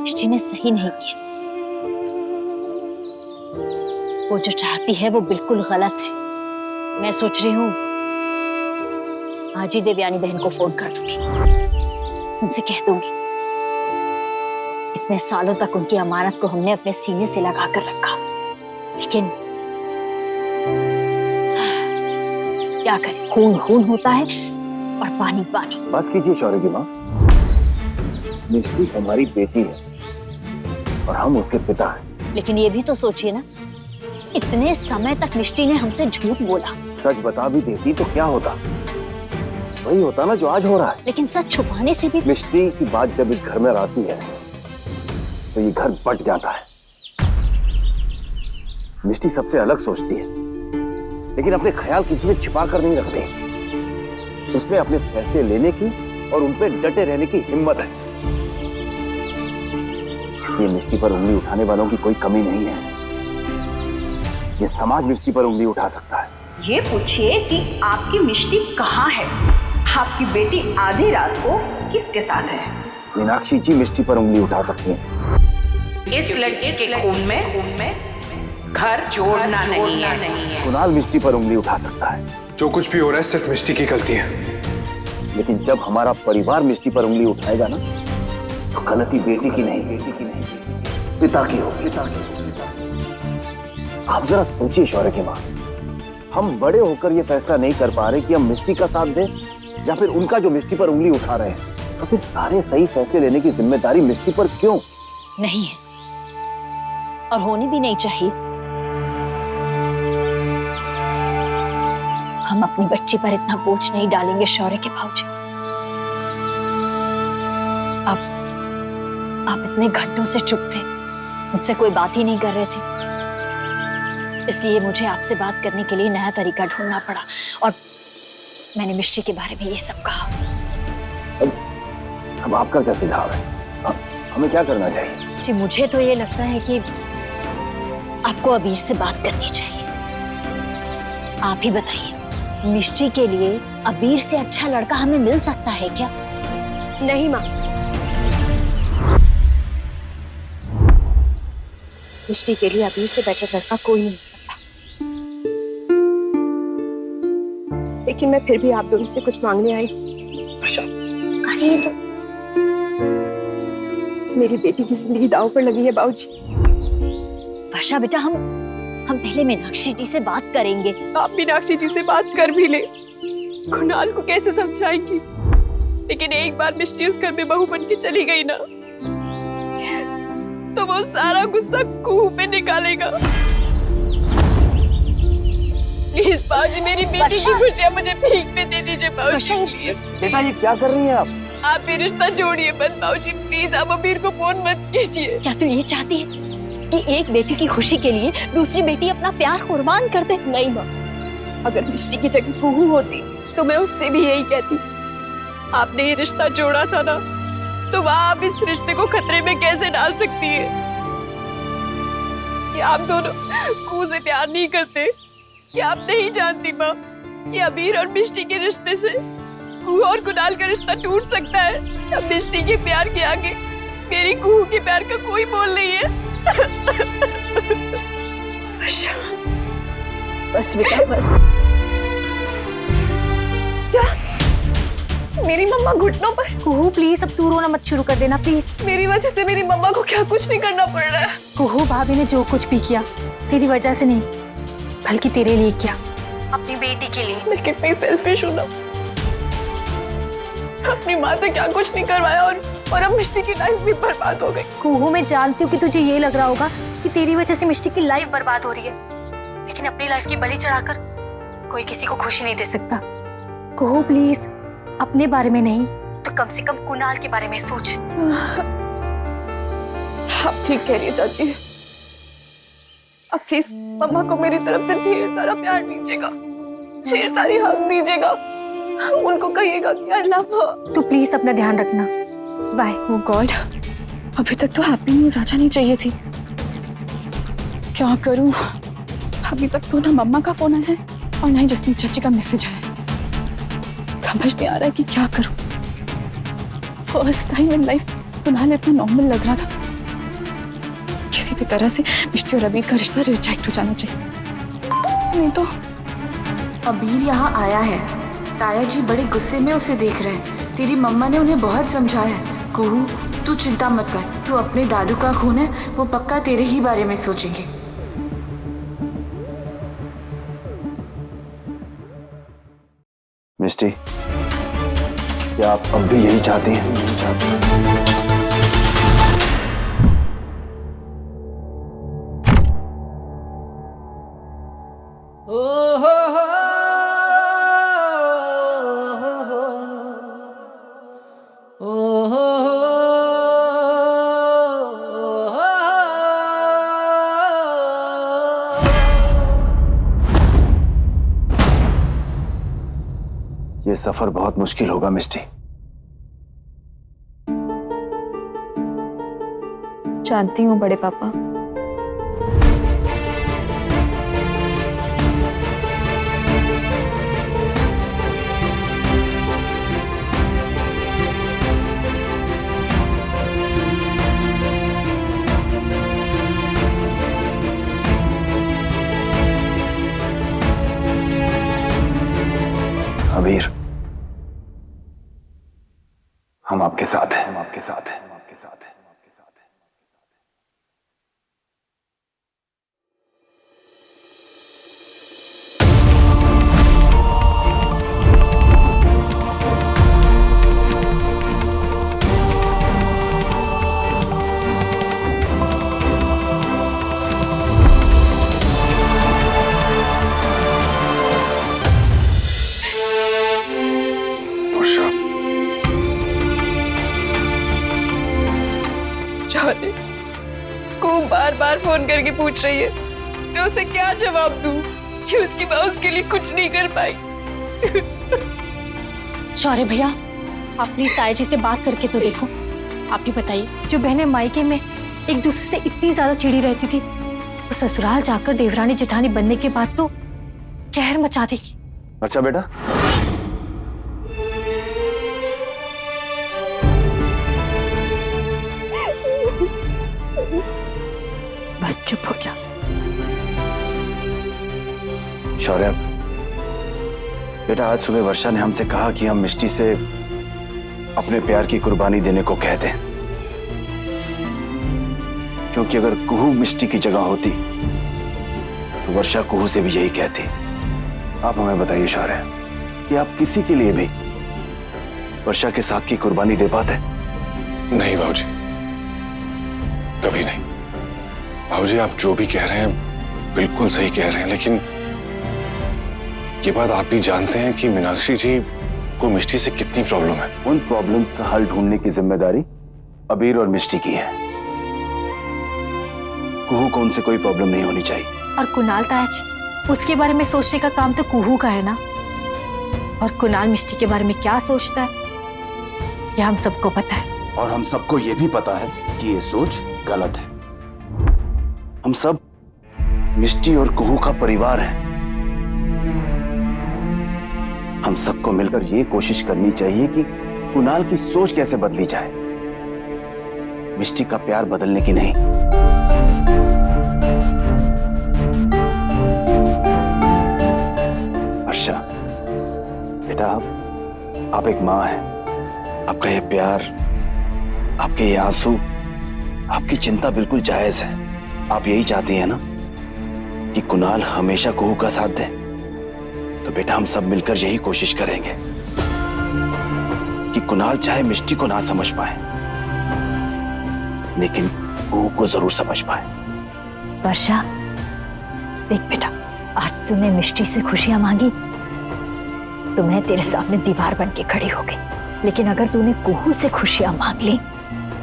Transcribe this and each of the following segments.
मिष्टी ने सही नहीं किया। वो जो चाहती है वो बिल्कुल गलत है। मैं सोच रही हूँ आज ही देवयानी बहन को फोन कर दूंगी, उनसे कह दूंगी इतने सालों तक उनकी अमानत को हमने अपने सीने से लगा कर रखा, लेकिन क्या करें, खून खून होता है और पानी पानी। बस कीजिए शौर्य की माँ, मिष्टी हमारी बेटी है और हम उसके पिता हैं। लेकिन ये भी तो सोचिए ना, इतने समय तक मिष्टी ने हमसे झूठ बोला। सच बता भी देती तो क्या होता, वही होता ना जो आज हो रहा है। लेकिन सच छुपाने से भी मिष्टी की बात जब इस घर में आती है तो ये घर बट जाता है। मिष्टी सबसे अलग सोचती है, लेकिन अपने ख्याल किसी से छिपा कर नहीं रखती। उसमें अपने फैसले लेने की और उन पे डटे रहने की हिम्मत है, इसलिए मिष्टी पर उंगली उठाने वालों की कोई कमी नहीं है। ये समाज मिष्टी पर उंगली उठा सकता है। ये पूछिए कि आपकी मिष्टी कहाँ है? आपकी बेटी आधी रात को किसके साथ है? मीनाक्षी जी मिष्टी पर उंगली उठा सकती हैं। इस लड़के के खून में घर जोड़ना नहीं है। कुणाल मिष्टी पर उंगली उठा सकता है। जो कुछ भी हो रहा है सिर्फ मिष्टी की गलती है। लेकिन जब हमारा परिवार मिष्टी पर उंगली उठाएगा ना, तो गलती बेटी की नहीं, पिता की होगी। आप जरा सोचिए शौर्य की माँ, हम बड़े होकर ये फैसला नहीं कर पा रहे कि हम मिष्टी का साथ दें या फिर उनका जो मिष्टी पर उंगली उठा रहे हैं, तो फिर सारे सही फैसले लेने की जिम्मेदारी मिष्टी पर क्यों नहीं है और होनी भी नहीं चाहिए। हम अपनी बच्ची पर इतना बोझ नहीं डालेंगे शौर्य के भाऊजी। आप इतने घंटों से चुप थे, मुझसे कोई बात ही नहीं कर रहे थे, इसलिए मुझे आपसे बात करने के लिए नया तरीका ढूंढना पड़ा और मैंने मिष्टी के बारे में ये सब कहा। अब आपका क्या सुझाव है? हमें क्या करना चाहिए? जी मुझे तो ये लगता है कि आपको अबीर से बात करनी चाहिए। आप ही बताइए, मिष्टी के लिए अबीर से अच्छा लड़का हमें मिल सकता है क्या? नहीं माँ, मिष्टी के लिए अबीर से बेटर लड़का कोई नहीं हो सकता। लेकिन मैं फिर भी आप दोनों से कुछ मांगने आई। अरे तो मेरी बेटी की जिंदगी दांव पर लगी है बाबूजी। वर्षा बेटा, हम पहले मीनाक्षी जी से बात करेंगे। आप मीनाक्षी जी से बात कर भी ले, कुणाल को कैसे समझाएंगी? लेकिन एक बार मिष्टी उस घर में बहू बन के चली गई ना, तो वो सारा गुस्सा कुहू पे निकालेगा। प्लीज बाबूजी, मेरी बेटी की खुशियां मुझे भीख में दे दीजिए बाबूजी, प्लीज। बेटा ये क्या कर रही हैं आप भी रिश्ता जोड़िए मत बाबूजी, प्लीज। आप अबीर को फोन मत कीजिए। क्या तू ये चाहती है कि एक बेटी की खुशी के लिए दूसरी बेटी अपना प्यार कुर्बान कर दे? नहीं माँ, अगर मिष्टी की जगह कुहू होती तो मैं उससे भी यही कहती। आपने ये रिश्ता जोड़ा था ना, तो वहाँ आप इस रिश्ते को खतरे में कैसे डाल सकती है? कि आप दोनों कुहू से प्यार नहीं करते? कि आप नहीं जानती माँ कि अबीर और मिष्टी के रिश्ते से कुहू और कुणाल का रिश्ता टूट सकता है? जब मिष्टी के प्यार के आगे मेरी कुहू के प्यार का कोई मोल नहीं है। बस बेटा बस। क्या? मेरी मम्मा घुटनों पर? कुहू प्लीज अब तू रोना मत शुरू कर देना प्लीज। मेरी वजह से मेरी मम्मा को क्या कुछ नहीं करना पड़ रहा है? कुहू भाभी ने जो कुछ भी किया तेरी वजह से नहीं, बल्कि तेरे लिए किया, अपनी बेटी के लिए। मैं कितनी सेल्फिश हूँ ना, अपनी माँ से क्या कुछ नहीं करवाया और अब मिष्टी की लाइफ भी बर्बाद हो गई। कुहू मैं जानती हूँ कि तुझे ये लग रहा होगा कि तेरी वजह से मिष्टी की लाइफ बर्बाद हो रही है, लेकिन अपनी लाइफ की बलि चढ़ाकर कोई किसी को खुशी नहीं दे सकता। कुहू प्लीज अपने बारे में नहीं तो कम से कम कुणाल के बारे में सोच। आप ठीक कह रही है चाची। अब प्लीज मम्मा को मेरी तरफ से ढेर सारा प्यार दीजिएगा, ढेर सारी हक दीजिएगा, उनको कहिएगा कि आई लव हर। तू प्लीज अपना ध्यान रखना। बाय। ओह गॉड, अभी तक तो हैप्पी न्यूज आ जानी चाहिए थी। क्या करूं? अभी तक तो ना मम्मा का फोन आया है और ना ही जसमीत चाची का मैसेज आया है। समझ नहीं आ रहा है कि क्या करूं। First time in life Kunal इतना नॉर्मल लग रहा था किसी भी तरह से मिष्टी और अबीर का रिश्ता रिजेक्ट हो जाना चाहिए, नहीं तो। अबीर यहाँ आया है, ताया जी बड़े गुस्से में उसे देख रहे हैं। तेरी मम्मा ने उन्हें बहुत समझाया है। कुहू, तू चिंता मत कर, तू अपने दादू का खून है, वो पक्का तेरे ही बारे में सोचेंगे। मिष्टी, क्या आप अब भी यही चाहती हैं? ये सफर बहुत मुश्किल होगा मिष्टी। जानती हूँ बड़े पापा। अबीर, हम आपके साथ हैं, हम आपके साथ हैं, हम आपके साथ हैं, हम आपके साथ हैं। जाने को बार बार फोन करके पूछ रही है, मैं उसे क्या जवाब दूं कि उसकी माँ उसके लिए कुछ नहीं कर पाई। शौर्य भैया, आप प्लीज ताया जी से बात करके तो देखो। आप ही बताइए, जो बहनें मायके में एक दूसरे से इतनी ज्यादा चिड़ी रहती थी, वो ससुराल जाकर देवरानी जेठानी बनने के बाद तो कहर मचा देगी। अच्छा बेटा, बस चुप हो जा। शौर्य बेटा, आज सुबह वर्षा ने हमसे कहा कि हम मिष्टी से अपने प्यार की कुर्बानी देने को कह दें, क्योंकि अगर कुहू मिष्टी की जगह होती तो वर्षा कुहू से भी यही कहती। आप हमें बताइए शौर्य, कि आप किसी के लिए भी वर्षा के साथ की कुर्बानी दे पाते? नहीं बाबूजी, कभी नहीं। बाबूजी, आप जो भी कह रहे हैं बिल्कुल सही कह रहे हैं, लेकिन ये बात आप भी जानते हैं कि मीनाक्षी जी को मिष्टी से कितनी प्रॉब्लम है। उन प्रॉब्लम्स का हल ढूंढने की जिम्मेदारी अबीर और मिष्टी की है। कुहू को उनसे कोई प्रॉब्लम नहीं होनी चाहिए। और कुणाल ताया जी, उसके बारे में सोचने का काम तो कुहू का है ना। और कुणाल मिष्टी के बारे में क्या सोचता है, यह हम सबको पता है। और हम सबको ये भी पता है कि ये सोच गलत है। हम सब मिष्टी और कुहू का परिवार है। हम सबको मिलकर ये कोशिश करनी चाहिए कि कुणाल की सोच कैसे बदली जाए, मिष्टी का प्यार बदलने की नहीं। वर्षा बेटा, आप एक मां हैं। आपका ये प्यार, आपके ये आंसू, आपकी चिंता बिल्कुल जायज है। आप यही चाहती हैं ना कि कुणाल हमेशा कुहू का साथ दे? तो बेटा, हम सब मिलकर यही कोशिश करेंगे कि कुणाल चाहे मिष्टी को ना समझ पाए, लेकिन कुहू को जरूर समझ पाए। वर्षा, देख बेटा, आज तूने मिष्टी से खुशियां मांगी तो मैं तेरे सामने दीवार बन के खड़ी हो गई, लेकिन अगर तूने कुहू से खुशियां मांग ली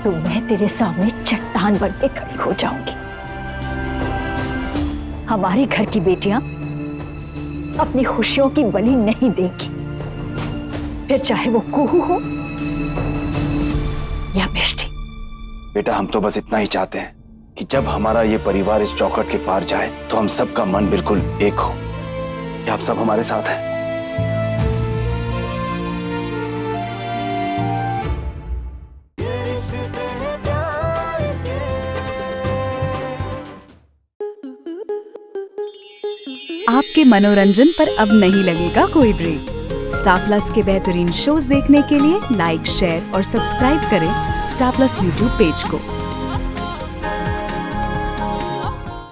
तो मैं तेरे सामने चट्टान बन के खड़ी हो जाऊंगी। हमारे घर की बेटियां अपनी खुशियों की बलि नहीं देंगी, फिर चाहे वो कुहू हो या मिष्टी। बेटा, हम तो बस इतना ही चाहते हैं कि जब हमारा ये परिवार इस चौखट के पार जाए तो हम सबका मन बिल्कुल एक हो। क्या आप सब हमारे साथ हैं? आपके मनोरंजन पर अब नहीं लगेगा कोई ब्रेक। स्टार प्लस के बेहतरीन शोज देखने के लिए लाइक, शेयर और सब्सक्राइब करें स्टार प्लस यूट्यूब पेज को।